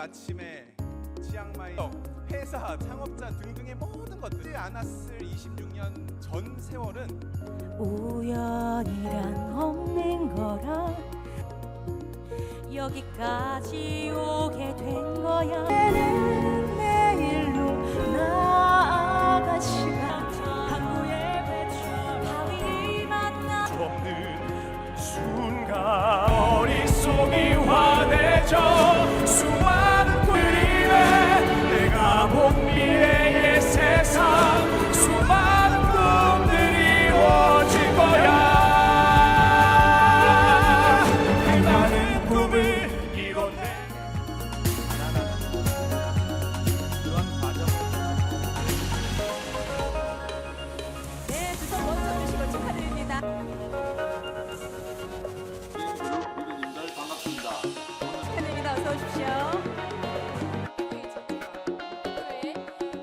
아침에 치앙마이 회사, 창업자 등등의 모든 것들이 않았을 26년 전 세월은 우연이란 없는 거라 여기까지 오게 된 거야. 내는 내일로 나아갈 시간 항구의 배추 바위 만나 없는 순간 머릿속이 환해져 수많은 그림에 내가 본 미래의 세상 수많은 꿈들이 이루어질 거야. 그 많은 꿈을 이뤄내 그런 과정을 네, 두 손 먼저 주시고 축하드립니다. 축하드립니다. 어서 오십시오.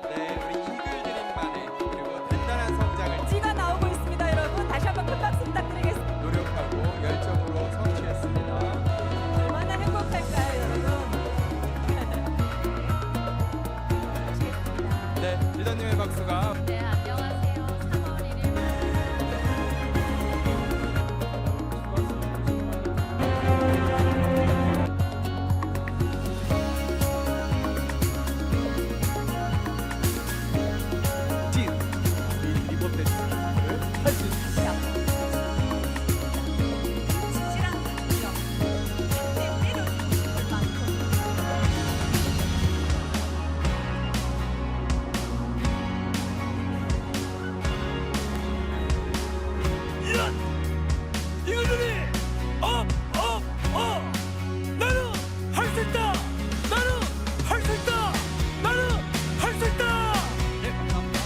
네, 우리 이글드림만의 그리고 단단한 성장을 지가 나오고 있습니다, 여러분. 다시 한번 큰 박수 부탁드리겠습니다. 노력하고 열정으로 성취했습니다. 얼마나 행복할까요, 여러분? 아시겠습니다. 네, 리더님의 박수가 네, 안녕하세요. 3월 1일 찐 이 리본 테스트를 할 수 있습니다. 지질한 감정 때때로 죽을 만큼 이글들이 나는 할 수 있다. 나는 할 수 있다. 나는 할 수 있다. 네, 감사합니다.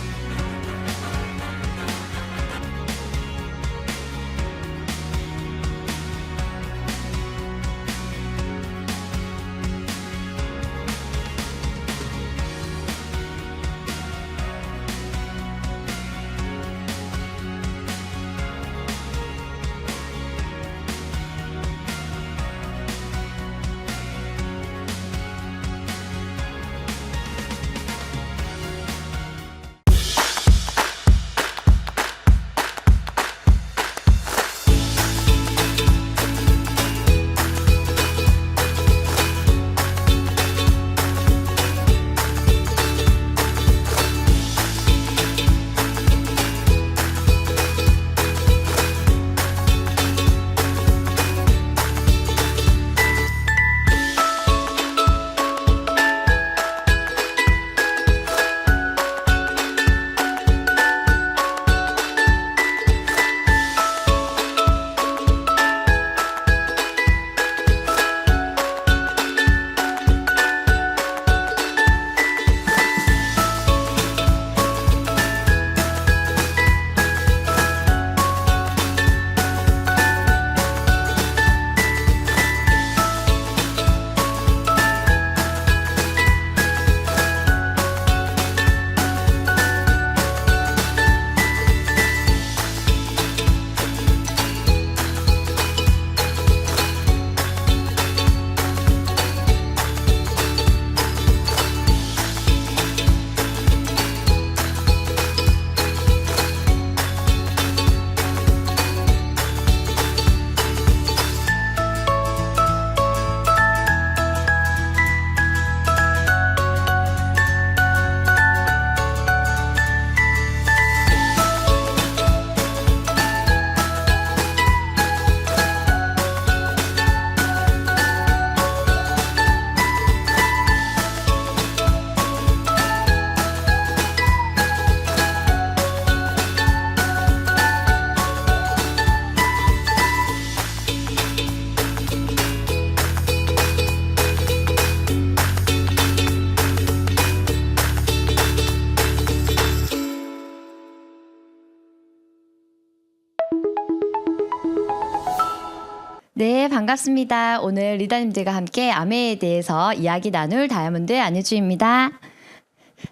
네, 반갑습니다. 오늘 리더님들과 함께 아메에 대해서 이야기 나눌 다이아몬드 안유주입니다.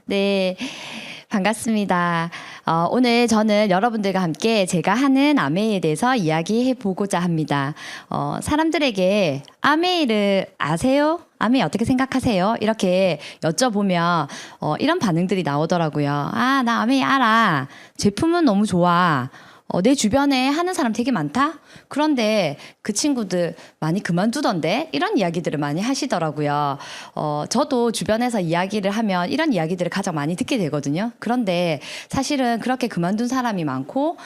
네, 반갑습니다. 오늘 저는 여러분들과 함께 제가 하는 아메이에 대해서 이야기해 보고자 합니다. 사람들에게 아메이를 아세요? 아메이 어떻게 생각하세요? 이렇게 여쭤보면 이런 반응들이 나오더라고요. 아, 나 아메이 알아. 제품은 너무 좋아. 내 주변에 하는 사람 되게 많다? 그런데 그 친구들 많이 그만두던데? 이런 이야기들을 많이 하시더라고요. 저도 주변에서 이야기를 하면 이런 이야기들을 가장 많이 듣게 되거든요. 그런데 사실은 그렇게 그만둔 사람이 많고,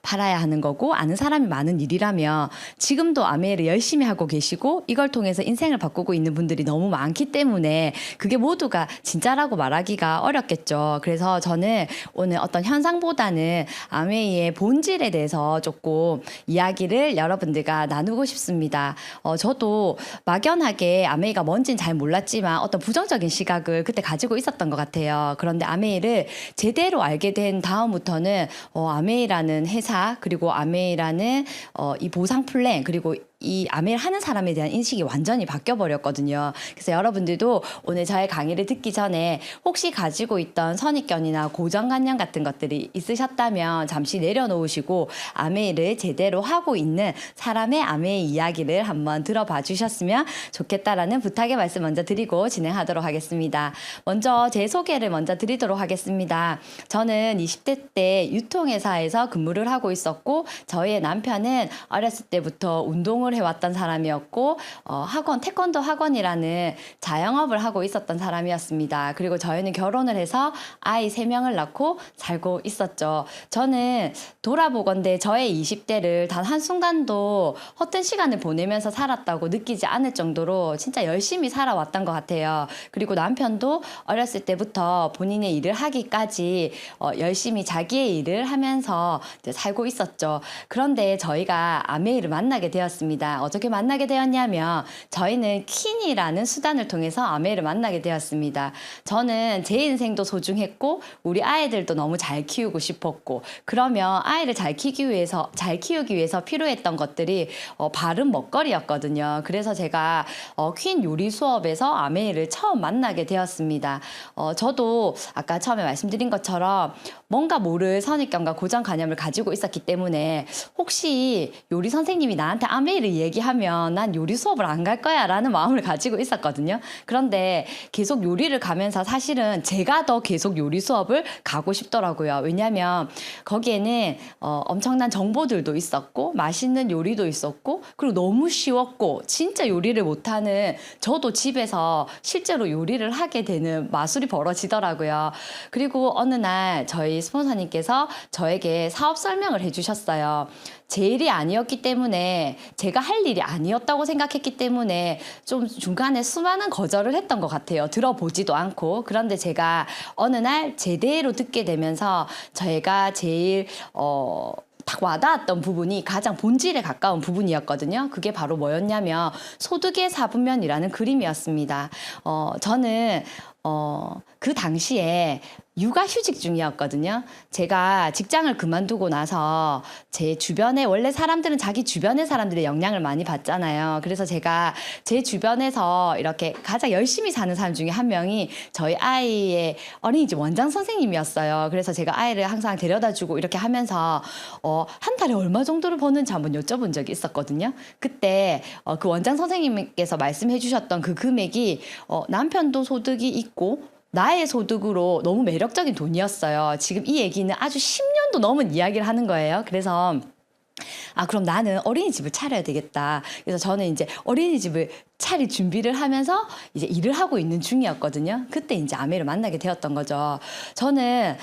팔아야 하는 거고, 아는 사람이 많은 일이라면 지금도 아메이를 열심히 하고 계시고, 이걸 통해서 인생을 바꾸고 있는 분들이 너무 많기 때문에 그게 모두가 진짜라고 말하기가 어렵겠죠. 그래서 저는 오늘 어떤 현상보다는 아메이의 본질에 대해서 조금 이야기를 여러분들과 나누고 싶습니다. 저도 막연하게 아메이가 뭔지는 잘 몰랐지만 어떤 부정적인 시각을 그때 가지고 있었던 것 같아요. 그런데 아메이를 제대로 알게 된 다음부터는 아메이라는 회사 그리고 아메이라는 이 보상 플랜 그리고 이 아메이를 하는 사람에 대한 인식이 완전히 바뀌어 버렸거든요. 그래서 여러분들도 오늘 저의 강의를 듣기 전에 혹시 가지고 있던 선입견이나 고정관념 같은 것들이 있으셨다면 잠시 내려놓으시고 아메이를 제대로 하고 있는 사람의 아메이 이야기를 한번 들어봐 주셨으면 좋겠다라는 부탁의 말씀 먼저 드리고 진행하도록 하겠습니다. 먼저 제 소개를 먼저 드리도록 하겠습니다. 저는 20대 때 유통회사에서 근무를 하고 있었고 저희 남편은 어렸을 때부터 운동을 해왔던 사람이었고 태권도 학원이라는 자영업을 하고 있었던 사람이었습니다. 그리고 저희는 결혼을 해서 아이 3명을 낳고 살고 있었죠. 저는 돌아보건대 저의 20대를 단 한순간도 헛된 시간을 보내면서 살았다고 느끼지 않을 정도로 진짜 열심히 살아왔던 것 같아요. 그리고 남편도 어렸을 때부터 본인의 일을 하기까지 열심히 자기의 일을 하면서 이제 살고 있었죠. 그런데 저희가 아메이를 만나게 되었습니다. 어떻게 만나게 되었냐면 저희는 킨이라는 수단을 통해서 아메이를 만나게 되었습니다. 저는 제 인생도 소중했고 우리 아이들도 너무 잘 키우고 싶었고 그러면 아이를 잘 키우기 위해서 필요했던 것들이 바른 먹거리였거든요. 그래서 제가 퀸 요리 수업에서 아메이를 처음 만나게 되었습니다. 저도 아까 처음에 말씀드린 것처럼 뭔가 모를 선입견과 고정관념을 가지고 있었기 때문에 혹시 요리 선생님이 나한테 아메이를 얘기하면 난 요리 수업을 안 갈 거야 라는 마음을 가지고 있었거든요. 그런데 계속 요리를 가면서 사실은 제가 더 계속 요리 수업을 가고 싶더라고요. 왜냐하면 거기에는 엄청난 정보들도 있었고 맛있는 요리도 있었고 그리고 너무 쉬웠고 진짜 요리를 못하는 저도 집에서 실제로 요리를 하게 되는 마술이 벌어지더라고요. 그리고 어느 날 저희 스폰서님께서 저에게 사업 설명을 해주셨어요. 제 일이 아니었기 때문에 제가 할 일이 아니었다고 생각했기 때문에 좀 중간에 수많은 거절을 했던 것 같아요. 들어보지도 않고. 그런데 제가 어느 날 제대로 듣게 되면서 저희가 제일 딱 와닿았던 부분이 가장 본질에 가까운 부분이었거든요. 그게 바로 뭐였냐면 소득의 4분면이라는 그림이었습니다. 저는 그 당시에 육아휴직 중이었거든요. 제가 직장을 그만두고 나서 제 주변에 원래 사람들은 자기 주변의 사람들의 영향을 많이 받잖아요. 그래서 제가 제 주변에서 이렇게 가장 열심히 사는 사람 중에 한 명이 저희 아이의 어린이집 원장 선생님이었어요. 그래서 제가 아이를 항상 데려다주고 이렇게 하면서 한 달에 얼마 정도를 버는지 한번 여쭤본 적이 있었거든요. 그때 그 원장 선생님께서 말씀해 주셨던 그 금액이 남편도 소득이 있고 나의 소득으로 너무 매력적인 돈이었어요. 지금 이 얘기는 아주 10년도 넘은 이야기를 하는 거예요. 그래서 그럼 나는 어린이집을 차려야 되겠다. 그래서 저는 이제 어린이집을 차릴 준비를 하면서 이제 일을 하고 있는 중이었거든요. 그때 이제 아메이를 만나게 되었던 거죠. 저는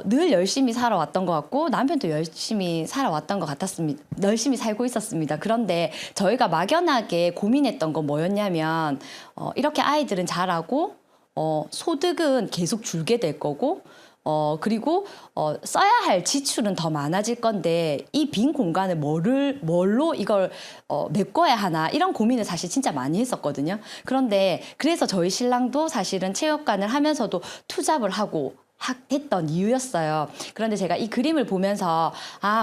늘 열심히 살아왔던 것 같고 남편도 열심히 살아왔던 것 같았습니다. 열심히 살고 있었습니다. 그런데 저희가 막연하게 고민했던 건 뭐였냐면 이렇게 아이들은 자라고 소득은 계속 줄게 될 거고 그리고 써야 할 지출은 더 많아질 건데 이 빈 공간을 뭘로 이걸 메꿔야 하나 이런 고민을 사실 진짜 많이 했었거든요. 그런데 그래서 저희 신랑도 사실은 체육관을 하면서도 투잡을 하고 했던 이유였어요. 그런데 제가 이 그림을 보면서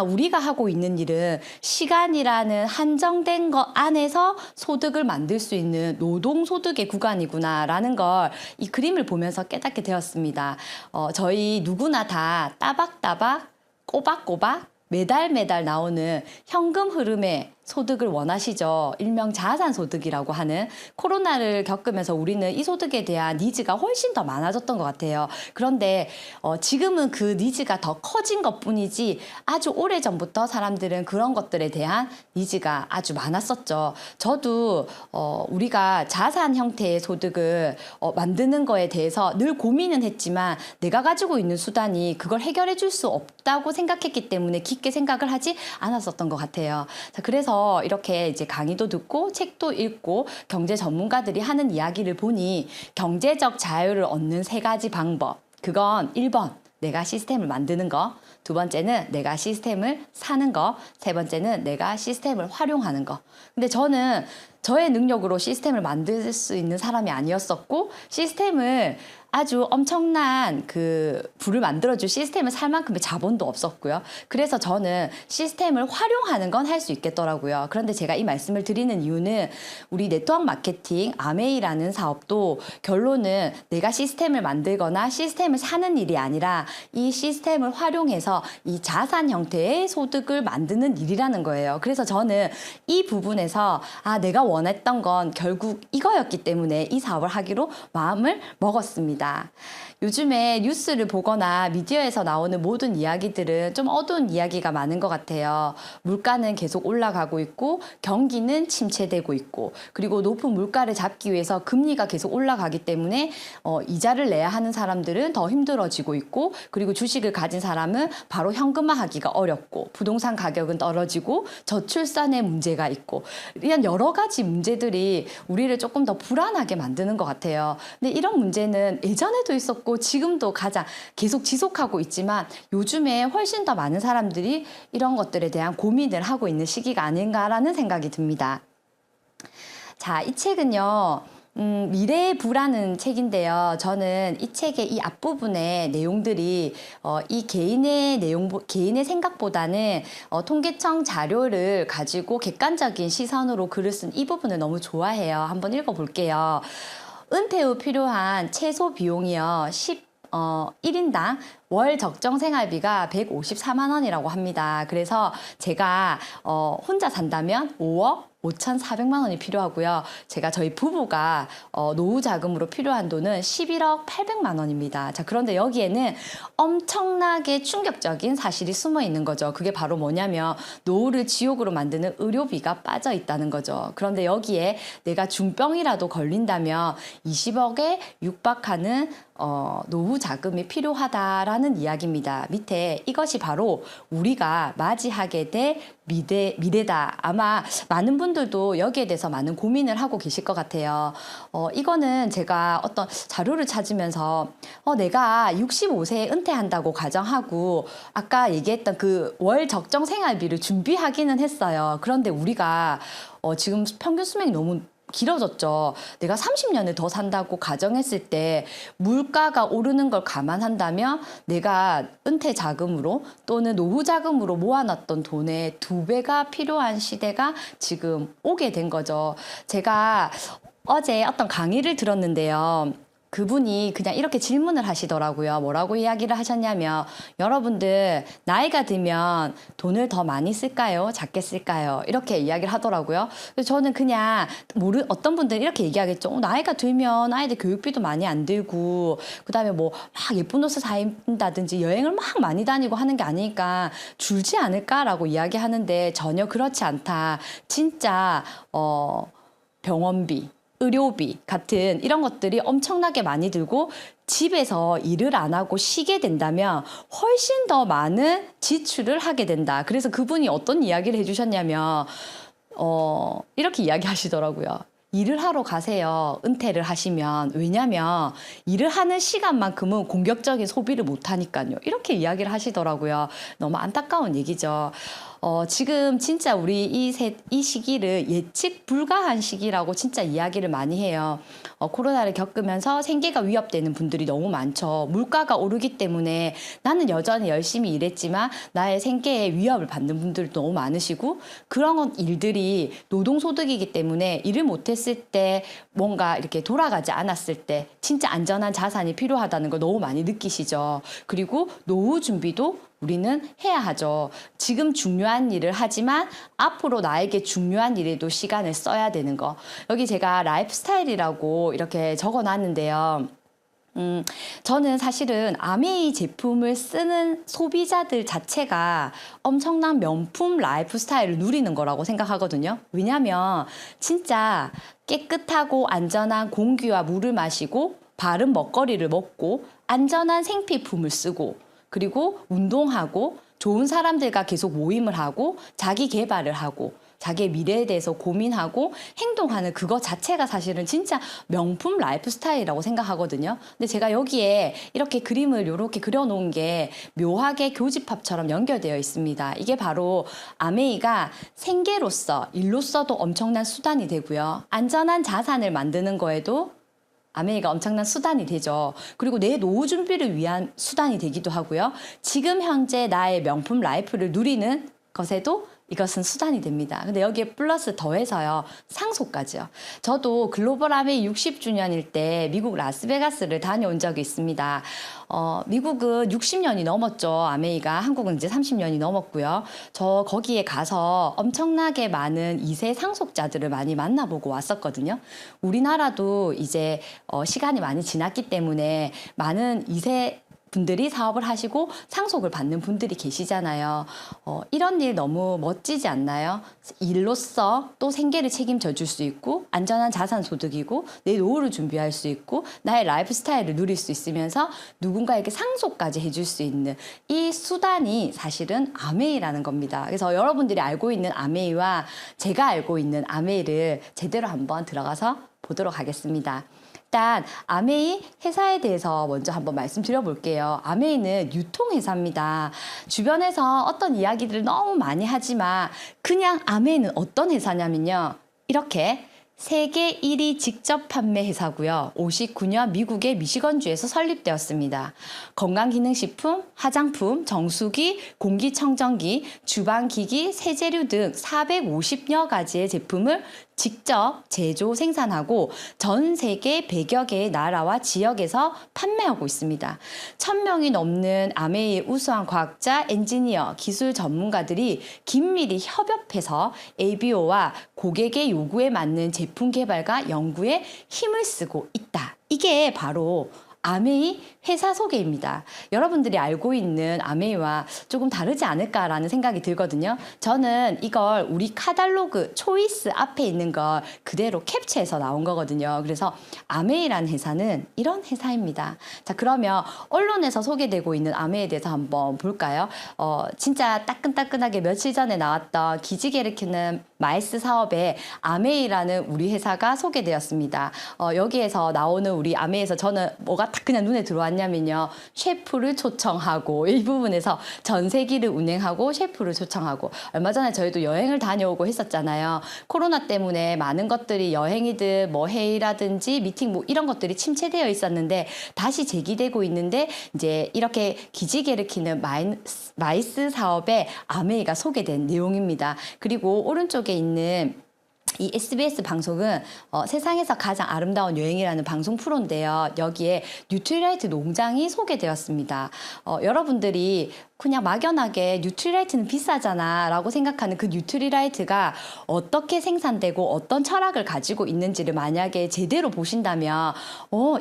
우리가 하고 있는 일은 시간이라는 한정된 것 안에서 소득을 만들 수 있는 노동소득의 구간이구나라는 걸 이 그림을 보면서 깨닫게 되었습니다. 저희 누구나 다 따박따박 꼬박꼬박 매달 나오는 현금 흐름의 소득을 원하시죠. 일명 자산소득이라고 하는. 코로나를 겪으면서 우리는 이 소득에 대한 니즈가 훨씬 더 많아졌던 것 같아요. 그런데 지금은 그 니즈가 더 커진 것뿐이지 아주 오래전부터 사람들은 그런 것들에 대한 니즈가 아주 많았었죠. 저도 우리가 자산 형태의 소득을 만드는 거에 대해서 늘 고민은 했지만 내가 가지고 있는 수단이 그걸 해결해 줄 수 없다고 생각했기 때문에 깊게 생각을 하지 않았었던 것 같아요. 자, 그래서 이렇게 이제 강의도 듣고 책도 읽고 경제 전문가들이 하는 이야기를 보니 경제적 자유를 얻는 3가지 방법. 그건 1번, 내가 시스템을 만드는 거. 2번째는 내가 시스템을 사는 거. 3번째는 내가 시스템을 활용하는 거. 근데 저는 저의 능력으로 시스템을 만들 수 있는 사람이 아니었었고 시스템을 아주 엄청난 그 부를 만들어줄 시스템을 살 만큼의 자본도 없었고요. 그래서 저는 시스템을 활용하는 건 할 수 있겠더라고요. 그런데 제가 이 말씀을 드리는 이유는 우리 네트워크 마케팅 아메이라는 사업도 결론은 내가 시스템을 만들거나 시스템을 사는 일이 아니라 이 시스템을 활용해서 이 자산 형태의 소득을 만드는 일이라는 거예요. 그래서 저는 이 부분에서 내가 원했던 건 결국 이거였기 때문에 이 사업을 하기로 마음을 먹었습니다. 요즘에 뉴스를 보거나 미디어에서 나오는 모든 이야기들은 좀 어두운 이야기가 많은 것 같아요. 물가는 계속 올라가고 있고 경기는 침체되고 있고 그리고 높은 물가를 잡기 위해서 금리가 계속 올라가기 때문에 이자를 내야 하는 사람들은 더 힘들어지고 있고 그리고 주식을 가진 사람은 바로 현금화하기가 어렵고 부동산 가격은 떨어지고 저출산의 문제가 있고 이런 여러 가지 문제들이 우리를 조금 더 불안하게 만드는 것 같아요. 근데 이런 문제는 예전에도 있었고 지금도 계속 지속하고 있지만 요즘에 훨씬 더 많은 사람들이 이런 것들에 대한 고민을 하고 있는 시기가 아닌가라는 생각이 듭니다. 자, 이 책은요. 미래의 부라는 책인데요. 저는 이 책의 이 앞부분의 내용들이 이 개인의 생각보다는 통계청 자료를 가지고 객관적인 시선으로 글을 쓴 이 부분을 너무 좋아해요. 한번 읽어볼게요. 은퇴 후 필요한 최소 비용이요. 1인당 월 적정 생활비가 154만 원이라고 합니다. 그래서 제가 혼자 산다면 5억 5,400만 원이 필요하고요. 저희 부부가 노후 자금으로 필요한 돈은 11억 800만 원입니다. 자, 그런데 여기에는 엄청나게 충격적인 사실이 숨어 있는 거죠. 그게 바로 뭐냐면 노후를 지옥으로 만드는 의료비가 빠져 있다는 거죠. 그런데 여기에 내가 중병이라도 걸린다면 20억에 육박하는 노후 자금이 필요하다라는 이야기입니다. 밑에 이것이 바로 우리가 맞이하게 될 미래다. 아마 많은 분들도 여기에 대해서 많은 고민을 하고 계실 것 같아요. 이거는 제가 어떤 자료를 찾으면서 내가 65세에 은퇴한다고 가정하고 아까 얘기했던 그 월 적정 생활비를 준비하기는 했어요. 그런데 우리가 지금 평균 수명이 너무 길어졌죠. 내가 30년을 더 산다고 가정했을 때 물가가 오르는 걸 감안한다면 내가 은퇴 자금으로 또는 노후 자금으로 모아놨던 돈의 2배가 필요한 시대가 지금 오게 된 거죠. 제가 어제 어떤 강의를 들었는데요. 그분이 그냥 이렇게 질문을 하시더라고요. 뭐라고 이야기를 하셨냐면 여러분들 나이가 들면 돈을 더 많이 쓸까요? 작게 쓸까요? 이렇게 이야기를 하더라고요. 그래서 저는 그냥 어떤 분들은 이렇게 얘기하겠죠. 나이가 들면 아이들 교육비도 많이 안 들고 그다음에 뭐 막 예쁜 옷을 사입는다든지 여행을 막 많이 다니고 하는 게 아니니까 줄지 않을까라고 이야기하는데 전혀 그렇지 않다. 진짜 병원비 의료비 같은 이런 것들이 엄청나게 많이 들고 집에서 일을 안 하고 쉬게 된다면 훨씬 더 많은 지출을 하게 된다. 그래서 그분이 어떤 이야기를 해주셨냐면 이렇게 이야기하시더라고요. 일을 하러 가세요. 은퇴를 하시면. 왜냐면 일을 하는 시간만큼은 공격적인 소비를 못 하니까요. 이렇게 이야기를 하시더라고요. 너무 안타까운 얘기죠. 지금 진짜 우리 이 시기를 예측 불가한 시기라고 진짜 이야기를 많이 해요. 코로나를 겪으면서 생계가 위협되는 분들이 너무 많죠. 물가가 오르기 때문에 나는 여전히 열심히 일했지만 나의 생계에 위협을 받는 분들도 너무 많으시고, 그런 일들이 노동소득이기 때문에 일을 못했을 때, 뭔가 이렇게 돌아가지 않았을 때 진짜 안전한 자산이 필요하다는 걸 너무 많이 느끼시죠. 그리고 노후 준비도 우리는 해야 하죠. 지금 중요한 일을 하지만 앞으로 나에게 중요한 일에도 시간을 써야 되는 거. 여기 제가 라이프 스타일이라고 이렇게 적어 놨는데요. 저는 사실은 아메이 제품을 쓰는 소비자들 자체가 엄청난 명품 라이프 스타일을 누리는 거라고 생각하거든요. 왜냐하면 진짜 깨끗하고 안전한 공기와 물을 마시고 바른 먹거리를 먹고 안전한 생필품을 쓰고, 그리고 운동하고 좋은 사람들과 계속 모임을 하고 자기 개발을 하고 자기의 미래에 대해서 고민하고 행동하는 그거 자체가 사실은 진짜 명품 라이프 스타일이라고 생각하거든요. 근데 제가 여기에 이렇게 그림을 이렇게 그려놓은 게 묘하게 교집합처럼 연결되어 있습니다. 이게 바로 아메이가 생계로서 일로서도 엄청난 수단이 되고요. 안전한 자산을 만드는 거에도 아메이가 엄청난 수단이 되죠. 그리고 내 노후 준비를 위한 수단이 되기도 하고요. 지금 현재 나의 명품 라이프를 누리는 것에도 이것은 수단이 됩니다. 근데 여기에 플러스 더해서요, 상속까지요. 저도 글로벌 아메이 60주년일 때 미국 라스베가스를 다녀온 적이 있습니다. 미국은 60년이 넘었죠, 아메이가. 한국은 이제 30년이 넘었고요. 저 거기에 가서 엄청나게 많은 2세 상속자들을 많이 만나보고 왔었거든요. 우리나라도 이제 시간이 많이 지났기 때문에 많은 2세 분들이 사업을 하시고 상속을 받는 분들이 계시잖아요. 이런 일 너무 멋지지 않나요? 일로서 또 생계를 책임져 줄 수 있고 안전한 자산 소득이고 내 노후를 준비할 수 있고 나의 라이프 스타일을 누릴 수 있으면서 누군가에게 상속까지 해줄 수 있는 이 수단이 사실은 아메이라는 겁니다. 그래서 여러분들이 알고 있는 아메이와 제가 알고 있는 아메이를 제대로 한번 들어가서 보도록 하겠습니다. 일단 아메이 회사에 대해서 먼저 한번 말씀드려 볼게요. 아메이는 유통회사입니다. 주변에서 어떤 이야기들을 너무 많이 하지만 그냥 아메이는 어떤 회사냐면요, 이렇게 세계 1위 직접 판매 회사고요. 59년 미국의 미시건주에서 설립되었습니다. 건강기능식품, 화장품, 정수기, 공기청정기, 주방기기, 세제류 등 450여 가지의 제품을 직접 제조 생산하고 전 세계 100여 개의 나라와 지역에서 판매하고 있습니다. 1000명이 넘는 아메이의 우수한 과학자, 엔지니어, 기술 전문가들이 긴밀히 협업해서 ABO와 고객의 요구에 맞는 제품 개발과 연구에 힘을 쓰고 있다. 이게 바로 아메이 회사 소개입니다. 여러분들이 알고 있는 아메이와 조금 다르지 않을까라는 생각이 들거든요. 저는 이걸 우리 카탈로그 초이스 앞에 있는 걸 그대로 캡처해서 나온 거거든요. 그래서 아메이라는 회사는 이런 회사입니다. 자, 그러면 언론에서 소개되고 있는 아메이에 대해서 한번 볼까요? 진짜 따끈따끈하게 며칠 전에 나왔던 기지개 일으키는 마이스 사업에 아메이라는 우리 회사가 소개되었습니다. 여기에서 나오는 우리 아메이에서 저는 뭐가 딱 그냥 눈에 들어왔냐면요, 셰프를 초청하고 이 부분에서 전세기를 운행하고 셰프를 초청하고, 얼마 전에 저희도 여행을 다녀오고 했었잖아요. 코로나 때문에 많은 것들이 여행이든 뭐 회의라든지 미팅 뭐 이런 것들이 침체되어 있었는데 다시 재기되고 있는데, 이제 이렇게 기지개 일으키는 마이스 사업에 아메이가 소개된 내용입니다. 그리고 오른쪽에 있는 이 SBS 방송은 세상에서 가장 아름다운 여행이라는 방송 프로인데요. 여기에 뉴트리라이트 농장이 소개되었습니다. 여러분들이 그냥 막연하게 뉴트리라이트는 비싸잖아 라고 생각하는 그 뉴트리라이트가 어떻게 생산되고 어떤 철학을 가지고 있는지를 만약에 제대로 보신다면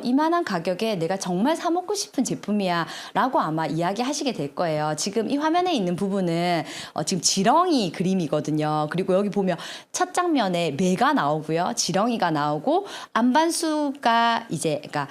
이만한 가격에 내가 정말 사 먹고 싶은 제품이야 라고 아마 이야기하시게 될 거예요. 지금 이 화면에 있는 부분은 지금 지렁이 그림이거든요. 그리고 여기 보면 첫 장면에 매가 나오고요, 지렁이가 나오고 안반수가 이제 그러니까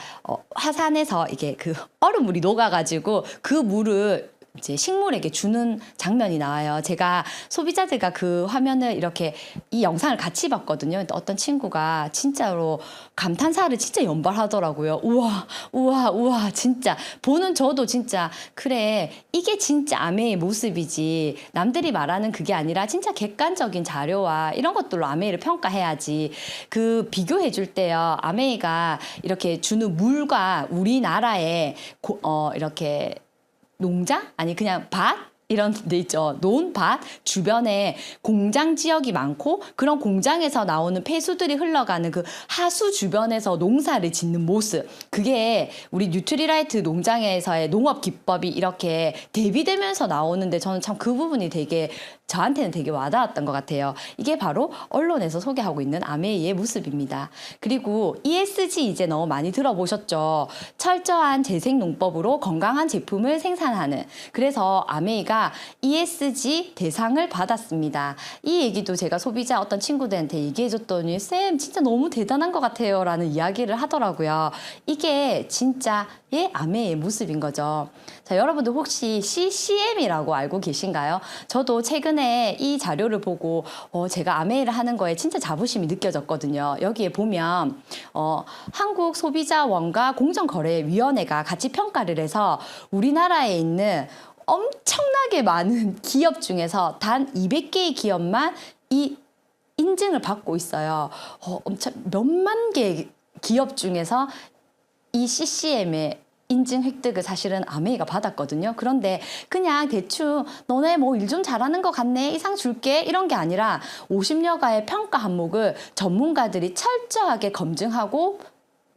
화산에서 이게 그 얼음물이 녹아가지고 그 물을 이제 식물에게 주는 장면이 나와요. 제가 소비자들과 그 화면을 이렇게 이 영상을 같이 봤거든요. 근데 어떤 친구가 진짜로 감탄사를 진짜 연발하더라고요. 우와, 우와, 우와, 진짜. 보는 저도 진짜, 그래, 이게 진짜 아메이의 모습이지. 남들이 말하는 그게 아니라 진짜 객관적인 자료와 이런 것들로 아메이를 평가해야지. 그 비교해 줄 때요. 아메이가 이렇게 주는 물과 우리나라의 이렇게 농장? 아니 그냥 밭? 이런 데 있죠. 논밭 주변에 공장 지역이 많고 그런 공장에서 나오는 폐수들이 흘러가는 그 하수 주변에서 농사를 짓는 모습. 그게 우리 뉴트리라이트 농장에서의 농업 기법이 이렇게 대비되면서 나오는데 저는 참 그 부분이 되게 저한테는 되게 와닿았던 것 같아요. 이게 바로 언론에서 소개하고 있는 아메이의 모습입니다. 그리고 ESG 이제 너무 많이 들어보셨죠. 철저한 재생 농법으로 건강한 제품을 생산하는. 그래서 아메이가 ESG 대상을 받았습니다. 이 얘기도 제가 소비자 어떤 친구들한테 얘기해줬더니 쌤 진짜 너무 대단한 것 같아요 라는 이야기를 하더라고요. 이게 진짜의 아메이의 모습인 거죠. 자, 여러분들 혹시 CCM이라고 알고 계신가요? 저도 최근에 이 자료를 보고 제가 아메이를 하는 거에 진짜 자부심이 느껴졌거든요. 여기에 보면 한국소비자원과 공정거래위원회가 같이 평가를 해서 우리나라에 있는 엄청나게 많은 기업 중에서 단 200개의 기업만 이 인증을 받고 있어요. 엄청 몇만 개 기업 중에서 이 CCM의 인증 획득을 사실은 아메이가 받았거든요. 그런데 그냥 대충 너네 뭐 일 좀 잘하는 것 같네, 이상 줄게, 이런 게 아니라 50여 가의 평가 항목을 전문가들이 철저하게 검증하고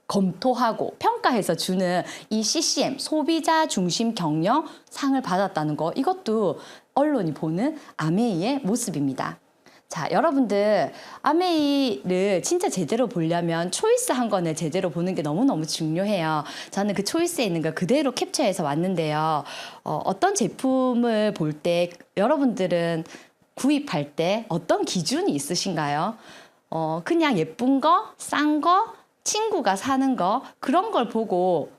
검토하고 평가해서 주는 이 CCM 소비자 중심 경영 상을 받았다는 거, 이것도 언론이 보는 아메이의 모습입니다. 자, 여러분들 아메이를 진짜 제대로 보려면 초이스 한 권을 제대로 보는 게 너무너무 중요해요. 저는 그 초이스에 있는 걸 그대로 캡처해서 왔는데요. 어떤 제품을 볼 때 여러분들은 구입할 때 어떤 기준이 있으신가요? 그냥 예쁜 거, 싼 거, 친구가 사는 거, 그런 걸 보고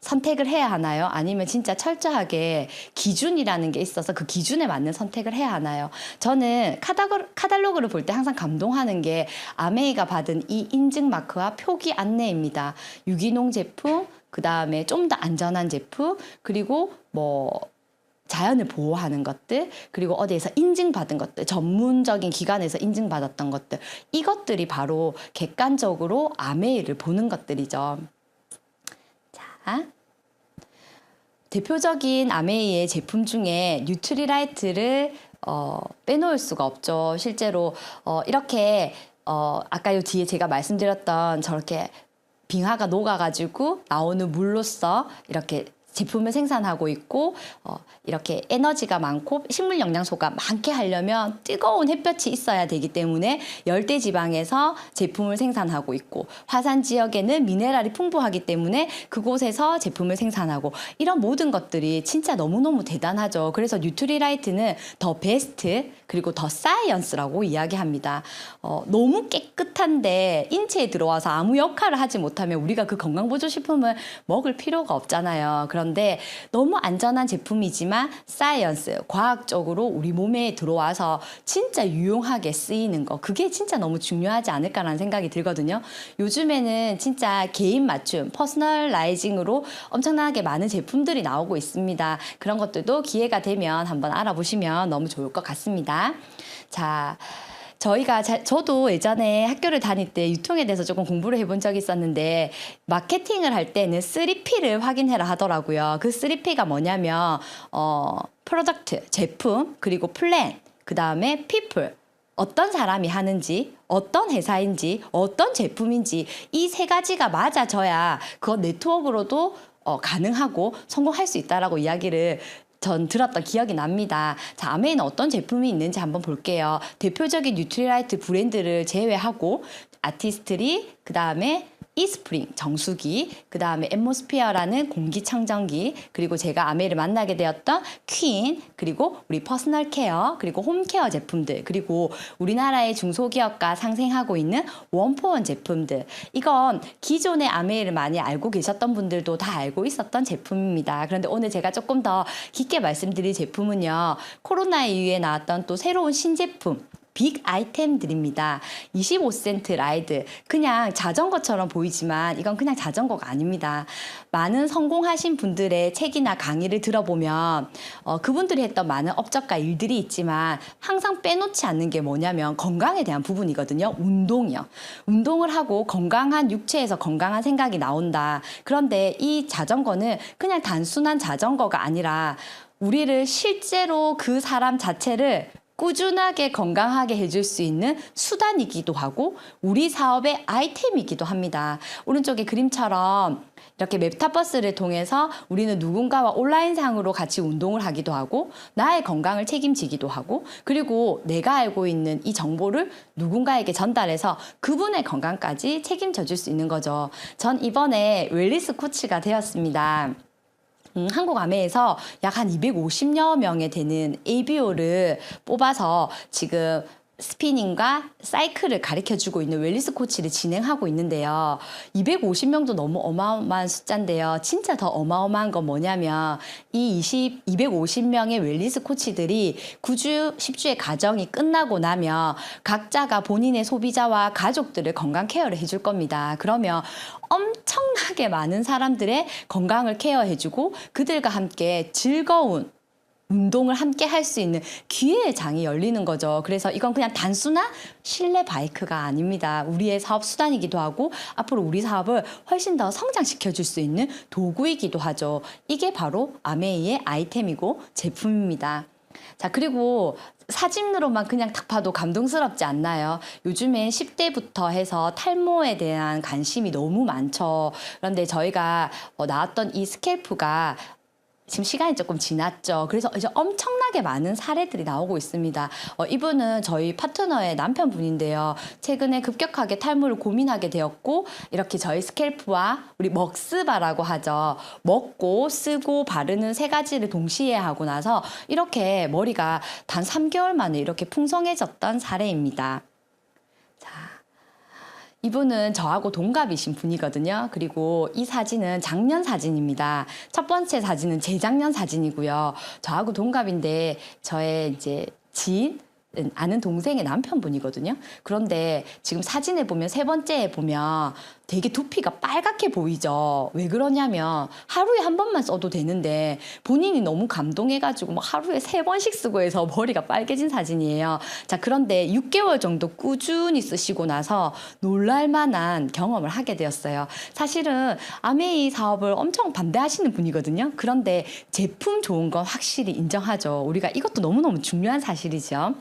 선택을 해야 하나요? 아니면 진짜 철저하게 기준이라는 게 있어서 그 기준에 맞는 선택을 해야 하나요? 저는 카탈로그를 볼 때 항상 감동하는 게 아메이가 받은 이 인증 마크와 표기 안내입니다. 유기농 제품, 그 다음에 좀 더 안전한 제품, 그리고 뭐 자연을 보호하는 것들, 그리고 어디에서 인증받은 것들, 전문적인 기관에서 인증받았던 것들, 이것들이 바로 객관적으로 아메이를 보는 것들이죠. 자, 대표적인 아메이의 제품 중에 뉴트리라이트를 빼놓을 수가 없죠. 실제로 이렇게 아까 요 뒤에 제가 말씀드렸던 저렇게 빙하가 녹아가지고 나오는 물로써 이렇게 제품을 생산하고 있고 이렇게 에너지가 많고 식물 영양소가 많게 하려면 뜨거운 햇볕이 있어야 되기 때문에 열대 지방에서 제품을 생산하고 있고 화산 지역에는 미네랄이 풍부하기 때문에 그곳에서 제품을 생산하고 이런 모든 것들이 진짜 너무너무 대단하죠. 그래서 뉴트리라이트는 더 베스트 그리고 더 사이언스라고 이야기합니다. 너무 깨끗한데 인체에 들어와서 아무 역할을 하지 못하면 우리가 그 건강보조식품을 먹을 필요가 없잖아요. 그런데 너무 안전한 제품이지만 사이언스, 과학적으로 우리 몸에 들어와서 진짜 유용하게 쓰이는 거, 그게 진짜 너무 중요하지 않을까라는 생각이 들거든요. 요즘에는 진짜 개인 맞춤, 퍼스널라이징으로 엄청나게 많은 제품들이 나오고 있습니다. 그런 것들도 기회가 되면 한번 알아보시면 너무 좋을 것 같습니다. 자, 저도 예전에 학교를 다닐 때 유통에 대해서 조금 공부를 해본 적이 있었는데 마케팅을 할 때는 3P를 확인해라 하더라고요. 그 3P가 뭐냐면 프로덕트, 제품, 그리고 플랜, 그 다음에 people, 어떤 사람이 하는지, 어떤 회사인지, 어떤 제품인지 이 세 가지가 맞아져야 그거 네트워크로도 가능하고 성공할 수 있다라고 이야기를 전 들었던 기억이 납니다. 자, 아메이는 어떤 제품이 있는지 한번 볼게요. 대표적인 뉴트리라이트 브랜드를 제외하고 아티스트리, 그 다음에 이스프링 정수기, 그 다음에 앰모스피어라는 공기청정기, 그리고 제가 아메이를 만나게 되었던 퀸, 그리고 우리 퍼스널 케어, 그리고 홈케어 제품들, 그리고 우리나라의 중소기업과 상생하고 있는 원포원 제품들. 이건 기존의 아메이를 많이 알고 계셨던 분들도 다 알고 있었던 제품입니다. 그런데 오늘 제가 조금 더 깊게 말씀드릴 제품은요, 코로나 이후에 나왔던 또 새로운 신제품, 빅 아이템들입니다. 25센트 라이드. 그냥 자전거처럼 보이지만 이건 그냥 자전거가 아닙니다. 많은 성공하신 분들의 책이나 강의를 들어보면 그분들이 했던 많은 업적과 일들이 있지만 항상 빼놓지 않는 게 뭐냐면 건강에 대한 부분이거든요. 운동이요. 운동을 하고 건강한 육체에서 건강한 생각이 나온다. 그런데 이 자전거는 그냥 단순한 자전거가 아니라 우리를 실제로 그 사람 자체를 꾸준하게 건강하게 해줄 수 있는 수단이기도 하고 우리 사업의 아이템이기도 합니다. 오른쪽에 그림처럼 이렇게 메타버스를 통해서 우리는 누군가와 온라인상으로 같이 운동을 하기도 하고 나의 건강을 책임지기도 하고 그리고 내가 알고 있는 이 정보를 누군가에게 전달해서 그분의 건강까지 책임져 줄 수 있는 거죠. 전 이번에 웰니스 코치가 되었습니다. 한국 아메에서 약 한 250여 명에 되는 ABO를 뽑아서 지금 스피닝과 사이클을 가르쳐주고 있는 웰니스 코치를 진행하고 있는데요. 250명도 너무 어마어마한 숫자인데요. 진짜 더 어마어마한 건 뭐냐면 이 250명의 웰니스 코치들이 9주, 10주의 과정이 끝나고 나면 각자가 본인의 소비자와 가족들을 건강 케어를 해줄 겁니다. 그러면 엄청나게 많은 사람들의 건강을 케어해주고 그들과 함께 즐거운 운동을 함께 할 수 있는 기회의 장이 열리는 거죠. 그래서 이건 그냥 단순한 실내 바이크가 아닙니다. 우리의 사업 수단이기도 하고 앞으로 우리 사업을 훨씬 더 성장시켜 줄 수 있는 도구이기도 하죠. 이게 바로 아메이의 아이템이고 제품입니다. 자, 그리고 사진으로만 그냥 딱 봐도 감동스럽지 않나요? 요즘에 10대부터 해서 탈모에 대한 관심이 너무 많죠. 그런데 저희가 나왔던 이 스캘프가 지금 시간이 조금 지났죠. 그래서 이제 엄청나게 많은 사례들이 나오고 있습니다. 이분은 저희 파트너의 남편분인데요. 최근에 급격하게 탈모를 고민하게 되었고 이렇게 저희 스캘프와 우리 먹스바라고 하죠. 먹고 쓰고 바르는 세 가지를 동시에 하고 나서 이렇게 머리가 단 3개월 만에 이렇게 풍성해졌던 사례입니다. 이분은 저하고 동갑이신 분이거든요. 그리고 이 사진은 작년 사진입니다. 첫 번째 사진은 재작년 사진이고요. 저하고 동갑인데 저의 이제 지인, 아는 동생의 남편분이거든요. 그런데 지금 사진에 보면 세 번째에 보면 되게 두피가 빨갛게 보이죠. 왜 그러냐면 하루에 한 번만 써도 되는데 본인이 너무 감동해가지고 막 하루에 3번씩 쓰고 해서 머리가 빨개진 사진이에요. 자, 그런데 6개월 정도 꾸준히 쓰시고 나서 놀랄만한 경험을 하게 되었어요. 사실은 아메이 사업을 엄청 반대하시는 분이거든요. 그런데 제품 좋은 건 확실히 인정하죠. 우리가 이것도 너무너무 중요한 사실이죠.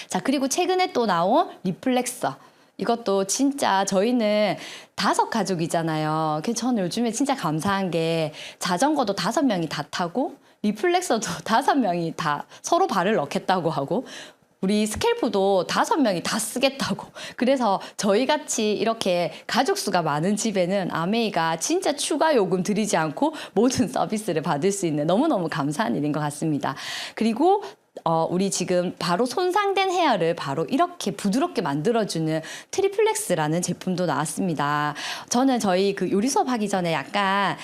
자, 그리고 최근에 또 나온 리플렉서. 이것도 진짜 저희는 5가족이잖아요. 그래서 저는 요즘에 진짜 감사한 게 자전거도 5명이 다 타고 리플렉서도 5명이 다 서로 발을 넣겠다고 하고 우리 스캘프도 5명이 다 쓰겠다고. 그래서 저희같이 이렇게 가족 수가 많은 집에는 아메이가 진짜 추가 요금 들이지 않고 모든 서비스를 받을 수 있는 너무너무 감사한 일인 것 같습니다. 그리고 우리 지금 바로 손상된 헤어를 바로 이렇게 부드럽게 만들어주는 트리플렉스라는 제품도 나왔습니다. 저는 저희 그 요리 수업 하기 전에 약간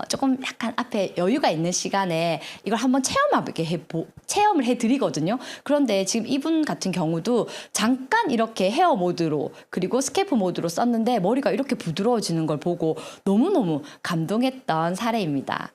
조금 약간 앞에 여유가 있는 시간에 이걸 한번 체험을 해드리거든요. 그런데 지금 이분 같은 경우도 잠깐 이렇게 헤어 모드로 그리고 스캘프 모드로 썼는데 머리가 이렇게 부드러워지는 걸 보고 너무너무 감동했던 사례입니다.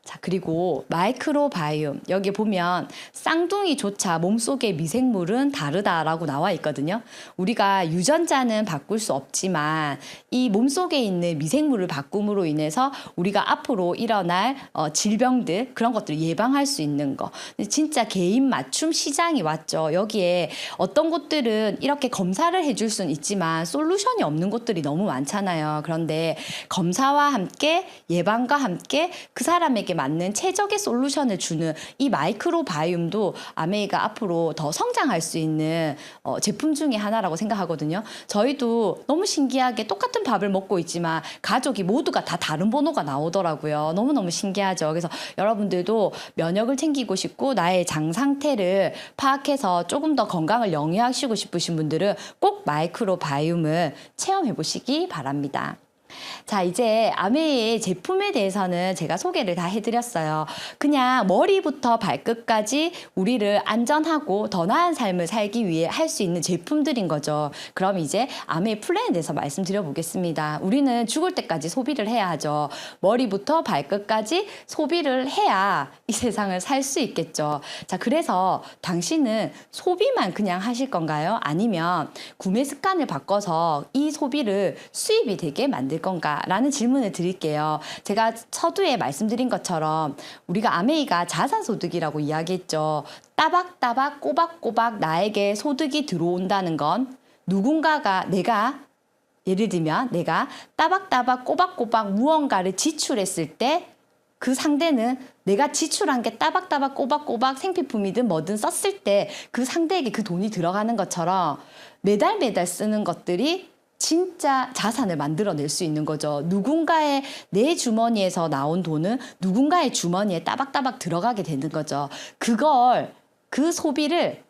자, 그리고 마이크로바이옴. 여기 보면 쌍둥이조차 몸속의 미생물은 다르다라고 나와 있거든요. 우리가 유전자는 바꿀 수 없지만 이 몸속에 있는 미생물을 바꿈으로 인해서 우리가 앞으로 일어날 질병들 그런 것들을 예방할 수 있는 거. 진짜 개인 맞춤 시장이 왔죠. 여기에 어떤 곳들은 이렇게 검사를 해줄 수는 있지만 솔루션이 없는 곳들이 너무 많잖아요. 그런데 검사와 함께 예방과 함께 그 사람에게 맞는 최적의 솔루션을 주는 이 마이크로바이옴도 아메이가 앞으로 더 성장할 수 있는 제품 중에 하나라고 생각하거든요. 저희도 너무 신기하게 똑같은 밥을 먹고 있지만 가족이 모두가 다 다른 번호가 나오더라고요. 너무너무 신기하죠. 그래서 여러분들도 면역을 챙기고 싶고 나의 장 상태를 파악해서 조금 더 건강을 영위하시고 싶으신 분들은 꼭 마이크로바이옴을 체험해 보시기 바랍니다. 자, 이제 아메이의 제품에 대해서는 제가 소개를 다 해드렸어요. 그냥 머리부터 발끝까지 우리를 안전하고 더 나은 삶을 살기 위해 할 수 있는 제품들인 거죠. 그럼 이제 아메이 플랜에 대해서 말씀드려 보겠습니다. 우리는 죽을 때까지 소비를 해야 하죠. 머리부터 발끝까지 소비를 해야 이 세상을 살 수 있겠죠. 자, 그래서 당신은 소비만 그냥 하실 건가요? 아니면 구매 습관을 바꿔서 이 소비를 수입이 되게 만들 건가? 라는 질문을 드릴게요. 제가 서두에 말씀드린 것처럼 우리가 아메이가 자산소득이라고 이야기했죠. 따박따박 꼬박꼬박 나에게 소득이 들어온다는 건 누군가가 예를 들면 내가 따박따박 꼬박꼬박 무언가를 지출했을 때 그 상대는 내가 지출한 게 따박따박 꼬박꼬박 생필품이든 뭐든 썼을 때 그 상대에게 그 돈이 들어가는 것처럼 매달 쓰는 것들이 진짜 자산을 만들어낼 수 있는 거죠. 누군가의 내 주머니에서 나온 돈은 누군가의 주머니에 따박따박 들어가게 되는 거죠. 그 소비를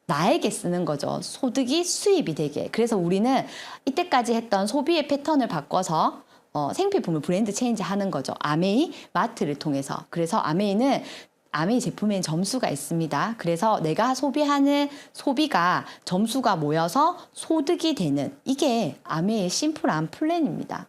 나에게 쓰는 거죠. 소득이 수입이 되게. 그래서 우리는 이때까지 했던 소비의 패턴을 바꿔서 생필품을 브랜드 체인지 하는 거죠. 아메이 마트를 통해서. 그래서 아메이 제품엔 점수가 있습니다. 그래서 내가 소비하는 소비가 점수가 모여서 소득이 되는 이게 아메이의 심플한 플랜입니다.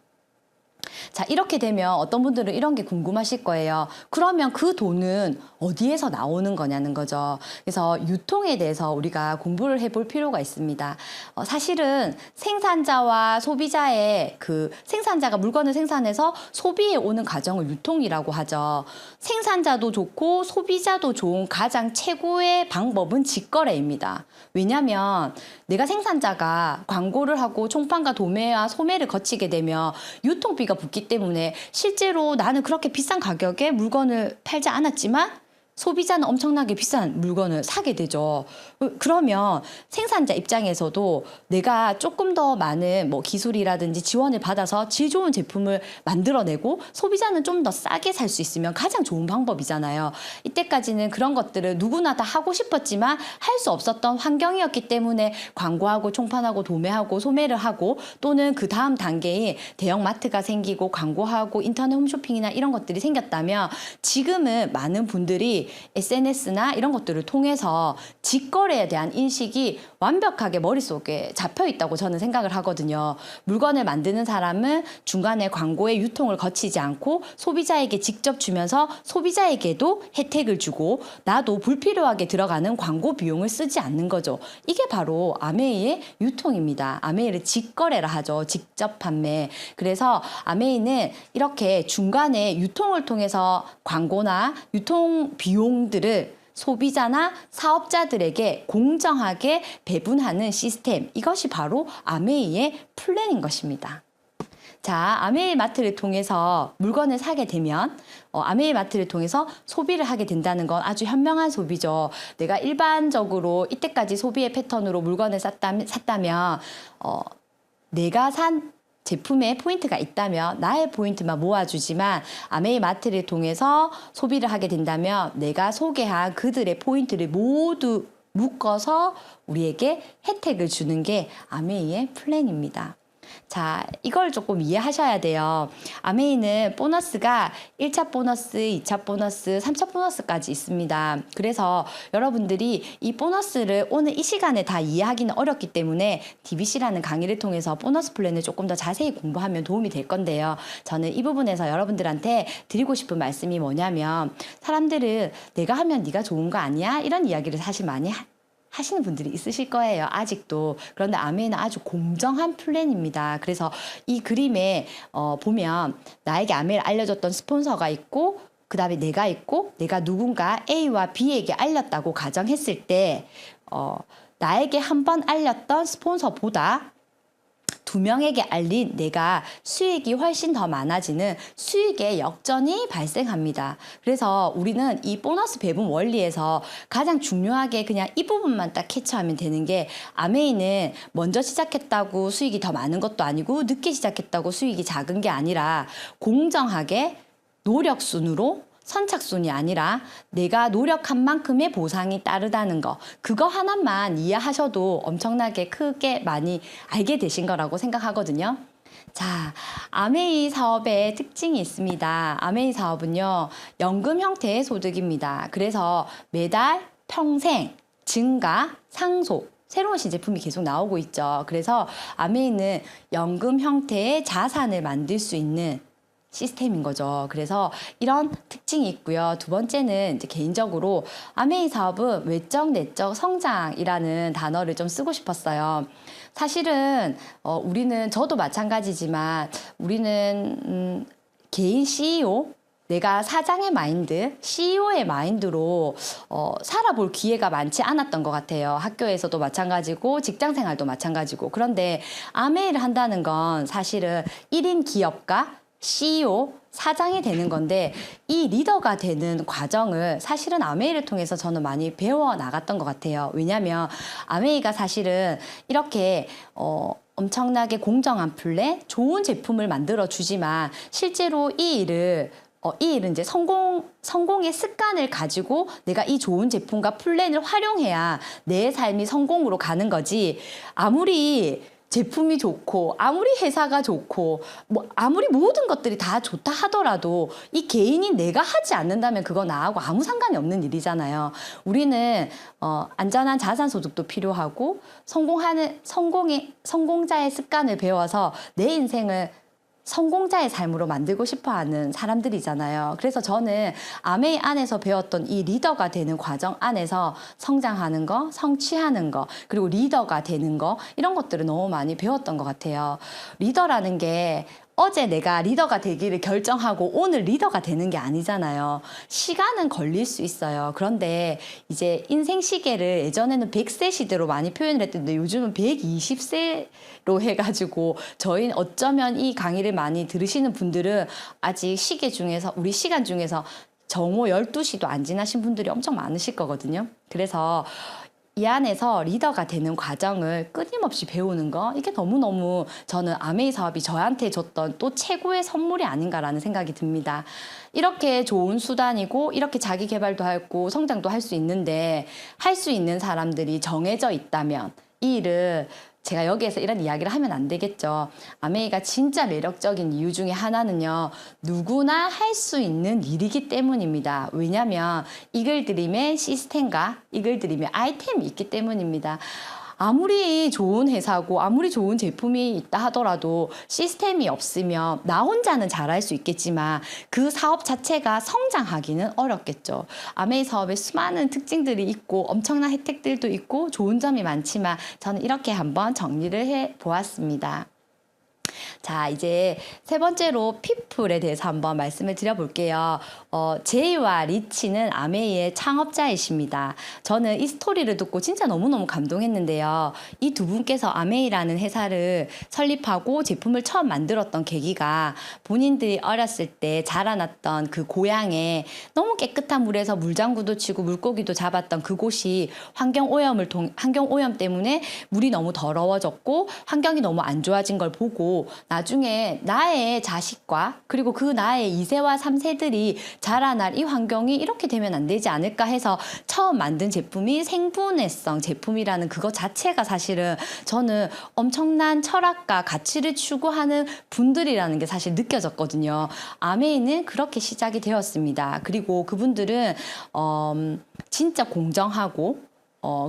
자, 이렇게 되면 어떤 분들은 이런 게 궁금하실 거예요. 그러면 그 돈은 어디에서 나오는 거냐는 거죠. 그래서 유통에 대해서 우리가 공부를 해볼 필요가 있습니다. 사실은 생산자와 소비자의 생산자가 물건을 생산해서 소비에 오는 과정을 유통이라고 하죠. 생산자도 좋고 소비자도 좋은 가장 최고의 방법은 직거래입니다. 왜냐하면 내가 생산자가 광고를 하고 총판과 도매와 소매를 거치게 되면 유통비가 붙기 때문에 실제로 나는 그렇게 비싼 가격에 물건을 팔지 않았지만 소비자는 엄청나게 비싼 물건을 사게 되죠. 그러면 생산자 입장에서도 내가 조금 더 많은 기술이라든지 지원을 받아서 질 좋은 제품을 만들어내고 소비자는 좀 더 싸게 살 수 있으면 가장 좋은 방법이잖아요. 이때까지는 그런 것들을 누구나 다 하고 싶었지만 할 수 없었던 환경이었기 때문에 광고하고 총판하고 도매하고 소매를 하고 또는 그 다음 단계인 대형 마트가 생기고 광고하고 인터넷 홈쇼핑이나 이런 것들이 생겼다면 지금은 많은 분들이 SNS나 이런 것들을 통해서 직거래에 대한 인식이 완벽하게 머릿속에 잡혀 있다고 저는 생각을 하거든요. 물건을 만드는 사람은 중간에 광고의 유통을 거치지 않고 소비자에게 직접 주면서 소비자에게도 혜택을 주고 나도 불필요하게 들어가는 광고 비용을 쓰지 않는 거죠. 이게 바로 아메이의 유통입니다. 아메이를 직거래라 하죠. 직접 판매. 그래서 아메이는 이렇게 중간에 유통을 통해서 광고나 유통 비용들을 소비자나 사업자들에게 공정하게 배분하는 시스템, 이것이 바로 아메이의 플랜인 것입니다. 자, 아메이 마트를 통해서 물건을 사게 되면 아메이 마트를 통해서 소비를 하게 된다는 건 아주 현명한 소비죠. 내가 일반적으로 이때까지 소비의 패턴으로 물건을 샀다면 내가 산 제품에 포인트가 있다면 나의 포인트만 모아주지만 아메이 마트를 통해서 소비를 하게 된다면 내가 소개한 그들의 포인트를 모두 묶어서 우리에게 혜택을 주는 게 아메이의 플랜입니다. 자, 이걸 조금 이해하셔야 돼요. 아메이는 보너스가 1차 보너스, 2차 보너스, 3차 보너스까지 있습니다. 그래서 여러분들이 이 보너스를 오늘 이 시간에 다 이해하기는 어렵기 때문에 DBC라는 강의를 통해서 보너스 플랜을 조금 더 자세히 공부하면 도움이 될 건데요. 저는 이 부분에서 여러분들한테 드리고 싶은 말씀이 뭐냐면 사람들은 내가 하면 네가 좋은 거 아니야? 이런 이야기를 사실 많이 하시는 분들이 있으실 거예요. 아직도. 그런데 아메이는 아주 공정한 플랜입니다. 그래서 이 그림에 보면 나에게 아메이를 알려줬던 스폰서가 있고 그 다음에 내가 있고 내가 누군가 A와 B에게 알렸다고 가정했을 때 나에게 한 번 알렸던 스폰서보다 두 명에게 알린 내가 수익이 훨씬 더 많아지는 수익의 역전이 발생합니다. 그래서 우리는 이 보너스 배분 원리에서 가장 중요하게 그냥 이 부분만 딱 캐치하면 되는 게 아메이는 먼저 시작했다고 수익이 더 많은 것도 아니고 늦게 시작했다고 수익이 작은 게 아니라 공정하게 노력순으로 선착순이 아니라 내가 노력한 만큼의 보상이 따르다는 거, 그거 하나만 이해하셔도 엄청나게 크게 많이 알게 되신 거라고 생각하거든요. 자, 아메이 사업의 특징이 있습니다. 아메이 사업은요, 연금 형태의 소득입니다. 그래서 매달, 평생, 증가, 상속, 새로운 신제품이 계속 나오고 있죠. 그래서 아메이는 연금 형태의 자산을 만들 수 있는 시스템인 거죠. 그래서 이런 특징이 있고요. 두 번째는 이제 개인적으로 아메이 사업은 외적, 내적 성장이라는 단어를 좀 쓰고 싶었어요. 사실은 우리는 저도 마찬가지지만 우리는 개인 CEO, 내가 사장의 마인드, CEO의 마인드로 살아볼 기회가 많지 않았던 것 같아요. 학교에서도 마찬가지고 직장 생활도 마찬가지고. 그런데 아메이를 한다는 건 사실은 1인 기업가 CEO, 사장이 되는 건데 이 리더가 되는 과정을 사실은 아메이를 통해서 저는 많이 배워 나갔던 것 같아요. 왜냐하면 아메이가 사실은 이렇게 엄청나게 공정한 플랜, 좋은 제품을 만들어 주지만 실제로 이 일은 이제 성공의 습관을 가지고 내가 이 좋은 제품과 플랜을 활용해야 내 삶이 성공으로 가는 거지. 아무리 제품이 좋고 아무리 회사가 좋고 뭐 아무리 모든 것들이 다 좋다 하더라도 이 개인이 내가 하지 않는다면 그거 나하고 아무 상관이 없는 일이잖아요. 우리는 안전한 자산 소득도 필요하고 성공자의 습관을 배워서 내 인생을 성공자의 삶으로 만들고 싶어하는 사람들이잖아요. 그래서 저는 아메이 안에서 배웠던 이 리더가 되는 과정 안에서 성장하는 거, 성취하는 거, 그리고 리더가 되는 거 이런 것들을 너무 많이 배웠던 것 같아요. 리더라는 게 어제 내가 리더가 되기를 결정하고 오늘 리더가 되는 게 아니잖아요. 시간은 걸릴 수 있어요. 그런데 이제 인생 시계를 예전에는 100세 시대로 많이 표현을 했는데 요즘은 120세로 해가지고 저희는 어쩌면 이 강의를 많이 들으시는 분들은 아직 시계 중에서 우리 시간 중에서 정오 12시도 안 지나신 분들이 엄청 많으실 거거든요. 그래서 이 안에서 리더가 되는 과정을 끊임없이 배우는 거 이게 너무너무 저는 아메이 사업이 저한테 줬던 또 최고의 선물이 아닌가라는 생각이 듭니다. 이렇게 좋은 수단이고 이렇게 자기 개발도 하고 성장도 할 수 있는데 할 수 있는 사람들이 정해져 있다면 이 일을 제가 여기에서 이런 이야기를 하면 안 되겠죠. 아메이가 진짜 매력적인 이유 중에 하나는요. 누구나 할 수 있는 일이기 때문입니다. 왜냐하면 이글드림의 시스템과 이글드림의 아이템이 있기 때문입니다. 아무리 좋은 회사고 아무리 좋은 제품이 있다 하더라도 시스템이 없으면 나 혼자는 잘할 수 있겠지만 그 사업 자체가 성장하기는 어렵겠죠. 아메이 사업에 수많은 특징들이 있고 엄청난 혜택들도 있고 좋은 점이 많지만 저는 이렇게 한번 정리를 해 보았습니다. 자, 이제 세 번째로 피플에 대해서 한번 말씀을 드려볼게요. 제이와 리치는 아메이의 창업자이십니다. 저는 이 스토리를 듣고 진짜 너무너무 감동했는데요. 이 두 분께서 아메이라는 회사를 설립하고 제품을 처음 만들었던 계기가 본인들이 어렸을 때 자라났던 그 고향에 너무 깨끗한 물에서 물장구도 치고 물고기도 잡았던 그곳이 환경오염 때문에 물이 너무 더러워졌고 환경이 너무 안 좋아진 걸 보고 나중에 나의 자식과 그리고 그 나의 2세와 3세들이 자라날 이 환경이 이렇게 되면 안 되지 않을까 해서 처음 만든 제품이 생분해성 제품이라는 그것 자체가 사실은 저는 엄청난 철학과 가치를 추구하는 분들이라는 게 사실 느껴졌거든요. 아메이는 그렇게 시작이 되었습니다. 그리고 그분들은 진짜 공정하고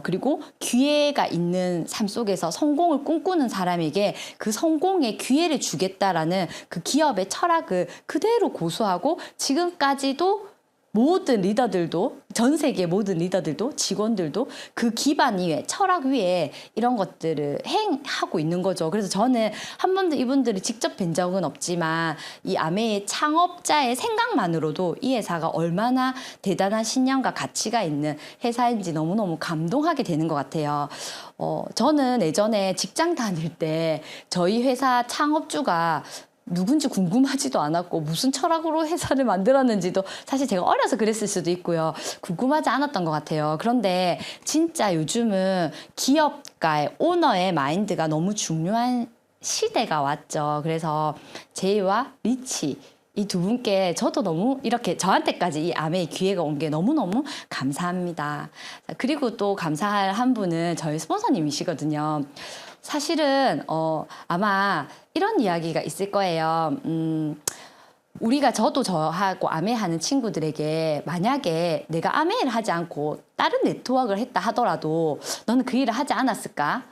그리고 기회가 있는 삶 속에서 성공을 꿈꾸는 사람에게 그 성공의 기회를 주겠다라는 그 기업의 철학을 그대로 고수하고 지금까지도 모든 리더들도 전 세계 모든 리더들도 직원들도 그 기반 위에 철학 위에 이런 것들을 행하고 있는 거죠. 그래서 저는 한 번도 이분들이 직접 뵌 적은 없지만 이 아메의 창업자의 생각만으로도 이 회사가 얼마나 대단한 신념과 가치가 있는 회사인지 너무너무 감동하게 되는 것 같아요. 저는 예전에 직장 다닐 때 저희 회사 창업주가 누군지 궁금하지도 않았고 무슨 철학으로 회사를 만들었는지도 사실 제가 어려서 그랬을 수도 있고요. 궁금하지 않았던 것 같아요. 그런데 진짜 요즘은 기업가의 오너의 마인드가 너무 중요한 시대가 왔죠. 그래서 제이와 리치 이 두 분께 저도 너무 이렇게 저한테까지 이 아메의 기회가 온 게 너무너무 감사합니다. 그리고 또 감사할 한 분은 저희 스폰서님이시거든요. 사실은 아마 이런 이야기가 있을 거예요. 우리가 저하고 아메하는 친구들에게 만약에 내가 아메를 하지 않고 다른 네트워크를 했다 하더라도 너는 그 일을 하지 않았을까?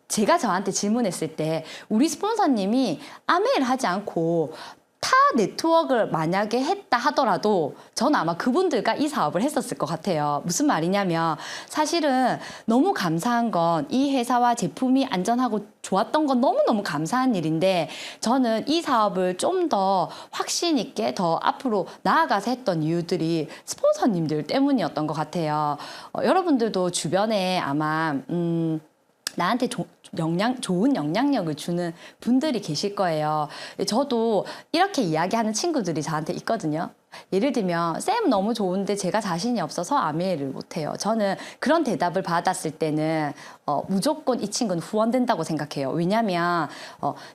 제가 저한테 질문했을 때 우리 스폰서님이 아메를 하지 않고 타 네트워크를 만약에 했다 하더라도 저는 아마 그분들과 이 사업을 했었을 것 같아요. 무슨 말이냐면 사실은 너무 감사한 건 이 회사와 제품이 안전하고 좋았던 건 너무너무 감사한 일인데 저는 이 사업을 좀 더 확신 있게 더 앞으로 나아가서 했던 이유들이 스폰서님들 때문이었던 것 같아요. 여러분들도 주변에 아마 나한테 좋은 영향력을 주는 분들이 계실 거예요. 저도 이렇게 이야기하는 친구들이 저한테 있거든요. 예를 들면 쌤 너무 좋은데 제가 자신이 없어서 아메를 못해요. 저는 그런 대답을 받았을 때는 무조건 이 친구는 후원된다고 생각해요. 왜냐하면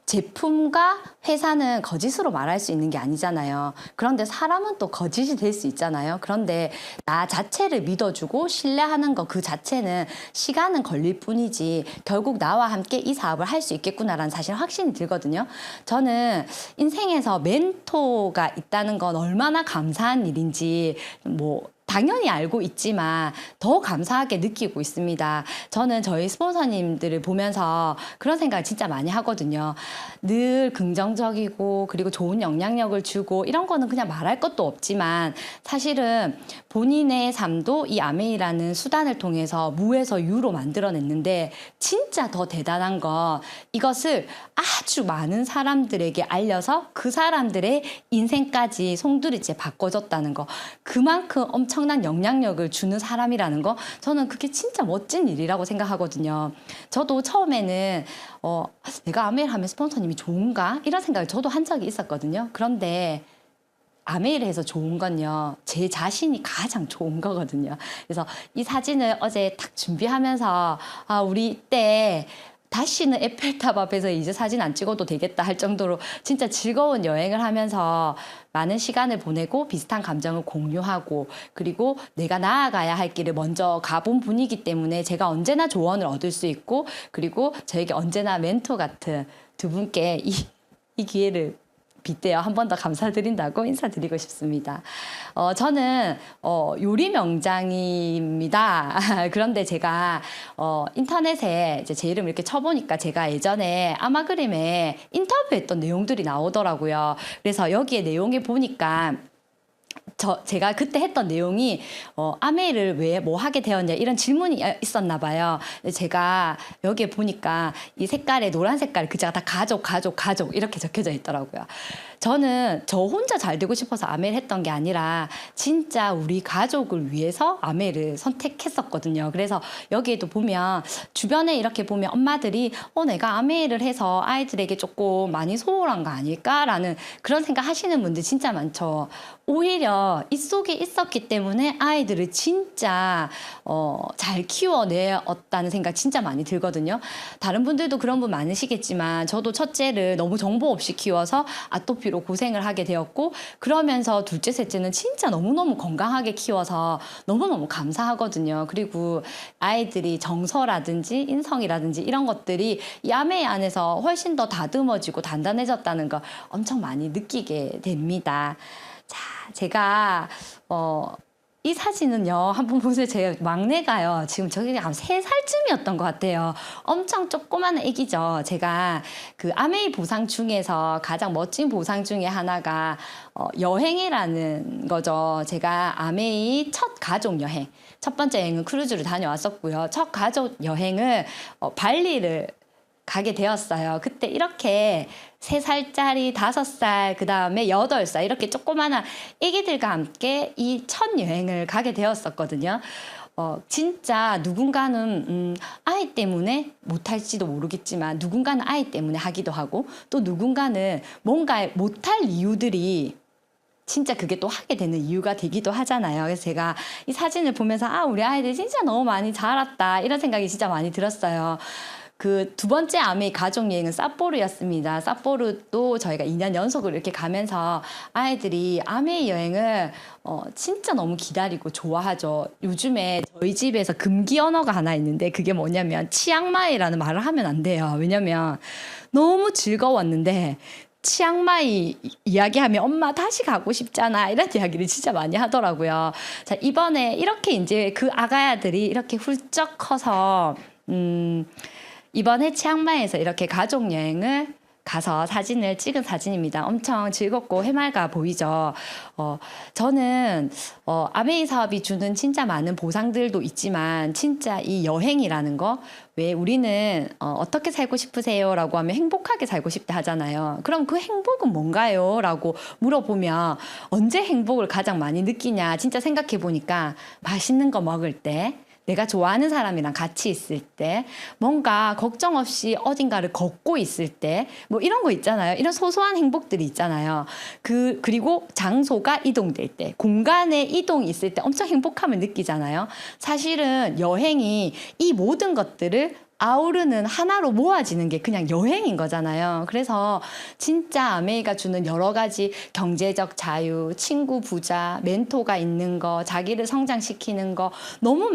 제품과 회사는 거짓으로 말할 수 있는 게 아니잖아요. 그런데 사람은 또 거짓이 될 수 있잖아요. 그런데 나 자체를 믿어주고 신뢰하는 거 그 자체는 시간은 걸릴 뿐이지 결국 나와 함께 이 사업을 할 수 있겠구나라는 사실 확신이 들거든요. 저는 인생에서 멘토가 있다는 건 얼마나 감사한 일인지 당연히 알고 있지만 더 감사하게 느끼고 있습니다. 저는 저희 스폰서님들을 보면서 그런 생각을 진짜 많이 하거든요. 늘 긍정적이고 그리고 좋은 영향력을 주고 이런 거는 그냥 말할 것도 없지만 사실은 본인의 삶도 이 아메이라는 수단을 통해서 무에서 유로 만들어냈는데 진짜 더 대단한 건 이것을 아주 많은 사람들에게 알려서 그 사람들의 인생까지 송두리째 바꿔줬다는 거. 그만큼 엄청난 영향력을 주는 사람이라는 거 저는 그게 진짜 멋진 일이라고 생각하거든요. 저도 처음에는 내가 아메이를 하면 스폰서님이 좋은가? 이런 생각을 저도 한 적이 있었거든요. 그런데 아메이를 해서 좋은 건요. 제 자신이 가장 좋은 거거든요. 그래서 이 사진을 어제 딱 준비하면서 우리 이때 다시는 에펠탑 앞에서 이제 사진 안 찍어도 되겠다 할 정도로 진짜 즐거운 여행을 하면서 많은 시간을 보내고 비슷한 감정을 공유하고 그리고 내가 나아가야 할 길을 먼저 가본 분이기 때문에 제가 언제나 조언을 얻을 수 있고 그리고 저에게 언제나 멘토 같은 두 분께 이 기회를 빗대어 한 번 더 감사드린다고 인사드리고 싶습니다. 저는 요리 명장입니다. 그런데 제가 인터넷에 이제 제 이름 이렇게 쳐보니까 제가 예전에 아마그림에 인터뷰했던 내용들이 나오더라고요. 그래서 여기에 내용에 보니까 제가 그때 했던 내용이 아메이를 왜 뭐 하게 되었냐 이런 질문이 있었나 봐요. 제가 여기에 보니까 이 색깔에 노란 색깔 글자가 다 가족 이렇게 적혀져 있더라고요. 저는 저 혼자 잘 되고 싶어서 아메를 했던 게 아니라 진짜 우리 가족을 위해서 아메를 선택했었거든요. 그래서 여기에도 보면 주변에 이렇게 보면 엄마들이 내가 아메를 해서 아이들에게 조금 많이 소홀한 거 아닐까라는 그런 생각 하시는 분들 진짜 많죠. 오히려 이 속에 있었기 때문에 아이들을 진짜 잘 키워내었다는 생각 진짜 많이 들거든요. 다른 분들도 그런 분 많으시겠지만 저도 첫째를 너무 정보 없이 키워서 아토피로 고생을 하게 되었고 그러면서 둘째, 셋째는 진짜 너무너무 건강하게 키워서 너무너무 감사하거든요. 그리고 아이들이 정서라든지 인성이라든지 이런 것들이 이 아메 안에서 훨씬 더 다듬어지고 단단해졌다는 거 엄청 많이 느끼게 됩니다. 자, 제가 이 사진은요, 한번 보세요. 제가 막내가요, 지금 저기 한 3살쯤이었던 것 같아요. 엄청 조그마한 애기죠. 제가 그 아메이 보상 중에서 가장 멋진 보상 중에 하나가 여행이라는 거죠. 제가 아메이 첫 가족 여행, 첫 번째 여행은 크루즈를 다녀왔었고요. 첫 가족 여행을 발리를 가게 되었어요. 그때 이렇게 3살짜리, 5살, 그 다음에 8살 이렇게 조그마한 애기들과 함께 이 첫 여행을 가게 되었었거든요. 진짜 누군가는 아이 때문에 못할지도 모르겠지만 누군가는 아이 때문에 하기도 하고 또 누군가는 뭔가 못할 이유들이 진짜 그게 또 하게 되는 이유가 되기도 하잖아요. 그래서 제가 이 사진을 보면서 우리 아이들 진짜 너무 많이 자랐다 이런 생각이 진짜 많이 들었어요. 그 두 번째 아메이 가족 여행은 삿포로였습니다. 삿포로도 저희가 2년 연속으로 이렇게 가면서 아이들이 아메이 여행을 진짜 너무 기다리고 좋아하죠. 요즘에 저희 집에서 금기 언어가 하나 있는데 그게 뭐냐면 치앙마이라는 말을 하면 안 돼요. 왜냐면 너무 즐거웠는데 치앙마이 이야기하면 엄마 다시 가고 싶잖아 이런 이야기를 진짜 많이 하더라고요. 자, 이번에 이렇게 이제 그 아가야들이 이렇게 훌쩍 커서 이번에 치앙마이에서 이렇게 가족 여행을 가서 사진을 찍은 사진입니다. 엄청 즐겁고 해맑아 보이죠. 저는 아메이 사업이 주는 진짜 많은 보상들도 있지만 진짜 이 여행이라는 거, 왜 우리는 어떻게 살고 싶으세요? 라고 하면 행복하게 살고 싶다 하잖아요. 그럼 그 행복은 뭔가요? 라고 물어보면 언제 행복을 가장 많이 느끼냐 진짜 생각해 보니까 맛있는 거 먹을 때, 내가 좋아하는 사람이랑 같이 있을 때, 뭔가 걱정 없이 어딘가를 걷고 있을 때, 뭐 이런 거 있잖아요. 이런 소소한 행복들이 있잖아요. 그리고 장소가 이동될 때, 공간의 이동이 있을 때 엄청 행복함을 느끼잖아요. 사실은 여행이 이 모든 것들을 아우르는 하나로 모아지는 게 그냥 여행인 거잖아요. 그래서 진짜 아메이가 주는 여러 가지 경제적 자유, 친구 부자, 멘토가 있는 거, 자기를 성장시키는 거 너무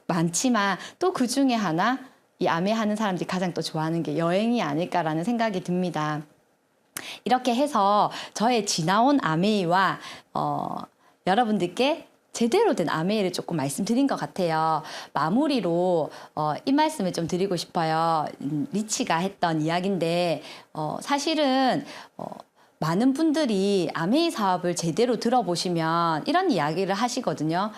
많지만 또 그 중에 하나, 이 아메이 하는 사람들이 가장 또 좋아하는 게 여행이 아닐까라는 생각이 듭니다. 이렇게 해서 저의 지나온 아메이와 여러분들께 제대로 된 아메이를 조금 말씀드린 것 같아요. 마무리로 이 말씀을 좀 드리고 싶어요. 리치가 했던 이야기인데 사실은 많은 분들이 아메이 사업을 제대로 들어보시면 이런 이야기를 하시거든요.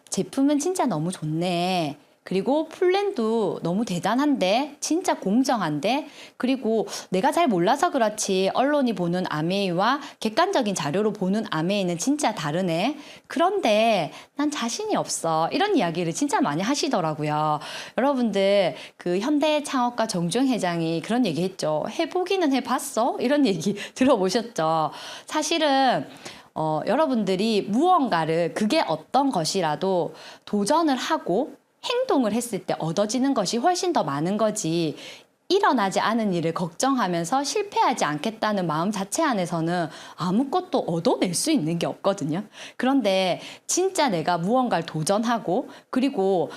제품은 진짜 너무 좋네. 그리고 플랜도 너무 대단한데, 진짜 공정한데, 그리고 내가 잘 몰라서 그렇지 언론이 보는 아메이와 객관적인 자료로 보는 아메이는 진짜 다르네. 그런데 난 자신이 없어. 이런 이야기를 진짜 많이 하시더라고요. 여러분들 그 현대 창업가 정주영 회장이 그런 얘기 했죠. 해보기는 해봤어? 이런 얘기 들어보셨죠? 사실은 여러분들이 무언가를, 그게 어떤 것이라도 도전을 하고 행동을 했을 때 얻어지는 것이 훨씬 더 많은 거지, 일어나지 않은 일을 걱정하면서 실패하지 않겠다는 마음 자체 안에서는 아무것도 얻어낼 수 있는 게 없거든요. 그런데 진짜 내가 무언가를 도전하고 그리고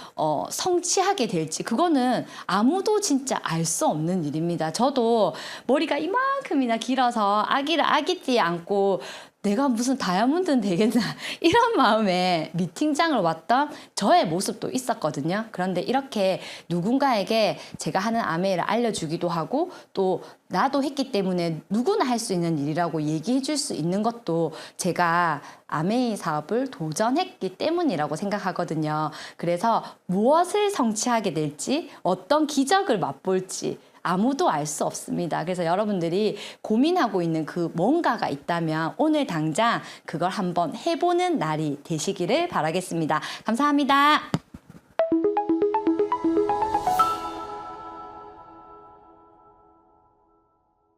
성취하게 될지, 그거는 아무도 진짜 알 수 없는 일입니다. 저도 머리가 이만큼이나 길어서 아기띠에 안고 내가 무슨 다이아몬드는 되겠나 이런 마음에 미팅장을 왔던 저의 모습도 있었거든요. 그런데 이렇게 누군가에게 제가 하는 아메이를 알려주기도 하고 또 나도 했기 때문에 누구나 할 수 있는 일이라고 얘기해 줄 수 있는 것도 제가 아메이 사업을 도전했기 때문이라고 생각하거든요. 그래서 무엇을 성취하게 될지, 어떤 기적을 맛볼지 아무도 알 수 없습니다. 그래서 여러분들이 고민하고 있는 그 뭔가가 있다면 오늘 당장 그걸 한번 해보는 날이 되시기를 바라겠습니다. 감사합니다.